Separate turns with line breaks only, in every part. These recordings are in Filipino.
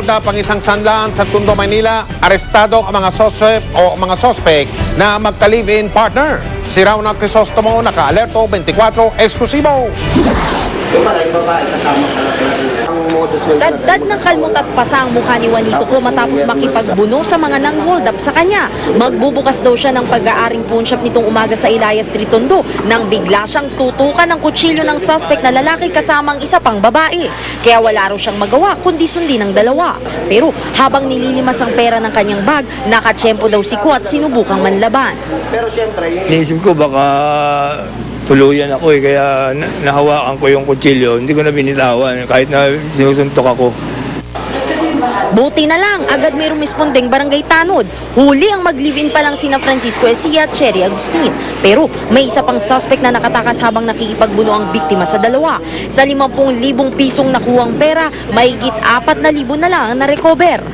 Na-hold up ang isang sanlaan sa Tondo, Manila. Arestado ang mga suspect na magka-live-in partner. Si Rauna Crisostomo, naka-alerto 24, eksklusibo.
Daddad ng kalmot at pasa ang mukha ni Juanito Clo matapos makipagbuno sa mga nang-hold up sa kanya. Magbubukas daw siya ng pag-aaring pawn shop nitong umaga sa Ilaya Street, Tondo nang bigla siyang tutukan ng kutsilyo ng suspect na lalaki kasama ang isa pang babae. Kaya wala raw siyang magawa kundi sundin ng dalawa. Pero habang nililimas ang pera ng kanyang bag, nakatsyempo daw si Ko at sinubukang manlaban.
Pero syempre,
Naisip ko baka tuluyan ako kaya nahawakan ko yung kutsilyo, hindi ko na binitawan kahit na sinusuntok ako.
Buti na lang, agad may rumispondeng barangay Tanod. Huli ang mag-live-in pa lang sina Francisco Ecija at Cherry Agustin. Pero may isa pang suspect na nakatakas habang nakikipagbuno ang biktima sa dalawa. Sa 50,000 pisong nakuhang pera, mahigit 4,000 na lang ang na-recover.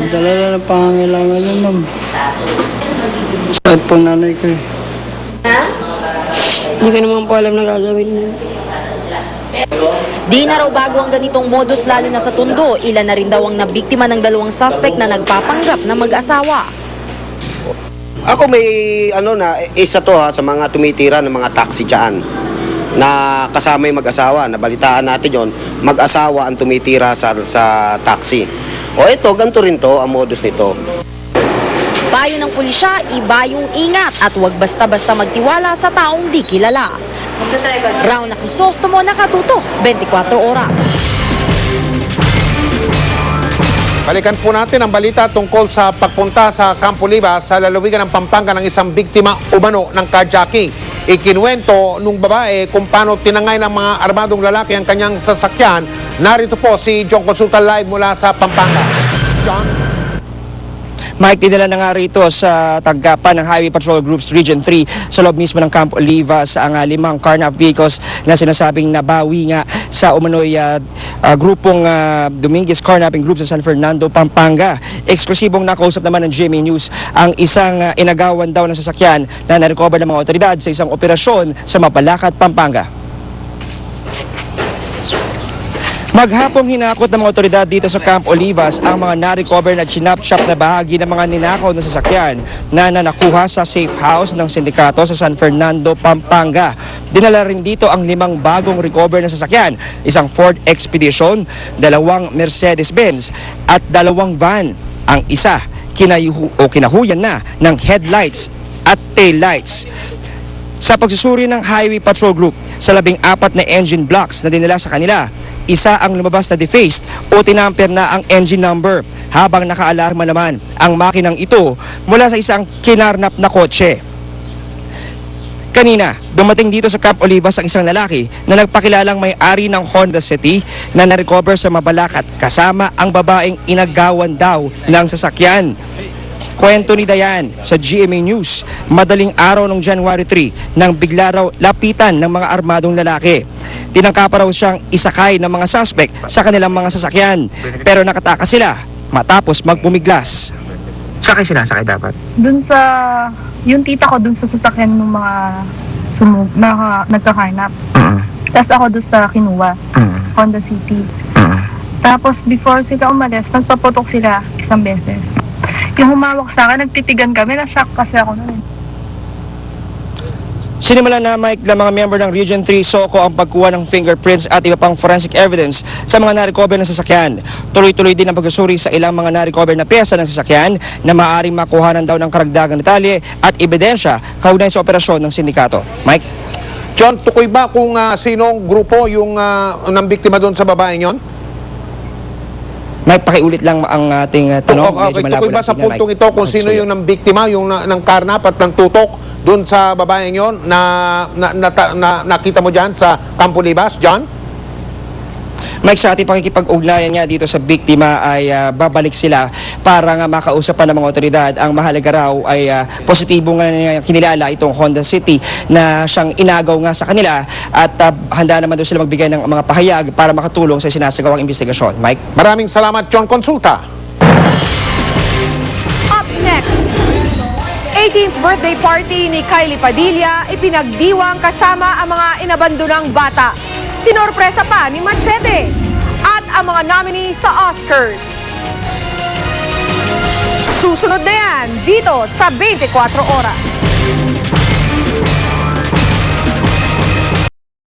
Dala na pangangailangan yun, ma'am. Sakit po nanay ko eh.
Ha?
Hindi ko naman po alam na gagawin niya.
Di na raw bago ang ganitong modus lalo na sa Tondo. Ilan na rin daw ang nabiktima ng dalawang suspect na nagpapanggap na mag-asawa.
ako may isa to sa mga tumitira ng mga taxi dyan na kasama yung mag-asawa. Nabalitaan natin yon, mag-asawa ang tumitira sa taxi. O ito, ganito rin to ang modus nito.
Payo ng pulisya, iba yung ingat at huwag basta-basta magtiwala sa taong di kilala. Rauna Crisostomo, nakatuto, 24 oras.
Balikan po natin ang balita tungkol sa pagpunta sa Campo Libas sa lalawigan ng Pampanga ng isang biktima umano ng carjacking. Ikinuwento nung babae kung paano tinangay ng mga armadong lalaki ang kanyang sasakyan. Narito po si John Consulta live mula sa Pampanga. John?
Mike, dinala na nga rito sa tanggapan ng Highway Patrol Groups Region 3 sa loob mismo ng Camp Olivas ang 5 carnap vehicles na sinasabing nabawi nga sa umano'y grupong Dominguez Carnapping Group sa San Fernando, Pampanga. Eksklusibong nakausap naman ng GMA News ang isang inagawan daw ng sasakyan na narecover ng mga otoridad sa isang operasyon sa Mabalacat, Pampanga. Maghapong hinakot ng mga otoridad dito sa Camp Olivas ang mga na-recover na chinap-chop na bahagi ng mga ninakaw na sasakyan na nakuha sa safe house ng sindikato sa San Fernando, Pampanga. Dinala rin dito ang 5 bagong recover na sasakyan, isang Ford Expedition, 2 Mercedes-Benz at 2 van. Ang isa kinahuyan na ng headlights at taillights. Sa pagsusuri ng Highway Patrol Group sa 14 na engine blocks na dinala sa kanila, isa ang lumabas na defaced o tinamper na ang engine number, habang nakaalarma naman ang makinang ito mula sa isang kinarnap na kotse. Kanina, dumating dito sa Camp Olivas ang isang lalaki na nagpakilalang may-ari ng Honda City na na-recover sa Mabalacat kasama ang babaeng inagawan daw ng sasakyan. Kwento ni Dayan sa GMA News, madaling araw ng January 3 nang bigla raw lapitan ng mga armadong lalaki. Tinangka raw siyang isakay ng mga suspect sa kanilang mga sasakyan, pero nakatakas sila matapos magpumiglas. Sakay sila, sakay dapat.
Dun sa, yung tita ko dun sa sasakyan ng mga nagkakarnap. Tapos ako dun sa kinuha, Honda City. Tapos before sila umalis, nagpaputok sila isang beses. Yung humawak sa akin, nagtitigan kami, na-shock kasi ako nun.
Sinimulan na, Mike, ng mga member ng Region 3 SOCO ang pagkuha ng fingerprints at iba pang forensic evidence sa mga na-recover na sasakyan. Tuloy-tuloy din ang pagsusuri sa ilang mga na-recover na pyesa ng sasakyan na maaaring makuhanan daw ng karagdagang detalye at ebidensya kaugnay sa operasyon ng sindikato. Mike?
John, tukoy ba kung sinong grupo yung nang biktima doon sa babaeng yon?
Mike, pakiulit lang ang ating tanong.
Okay, tukoy ba sa puntong ito kung sino yung nang biktima, yung ng karnap at ng tutok doon sa babaeng yon na nakita mo dyan sa Campo Libas, John?
Mike, sa ating pakikipag-ugnayan nga dito sa biktima ay babalik sila para nga makausap pa ng mga otoridad. Ang mahalaga raw ay positibo nga kinilala itong Honda City na siyang inagaw nga sa kanila at handa naman daw sila magbigay ng mga pahayag para makatulong sa sinasagawang investigasyon. Mike?
Maraming salamat, John Consulta.
Up next, 18th birthday party ni Kylie Padilla ipinagdiwang kasama ang mga inabandonang bata. Sinorpresa pa ni Machete at ang mga mga nominee sa Oscars. Susunod na yan dito sa 24 Oras.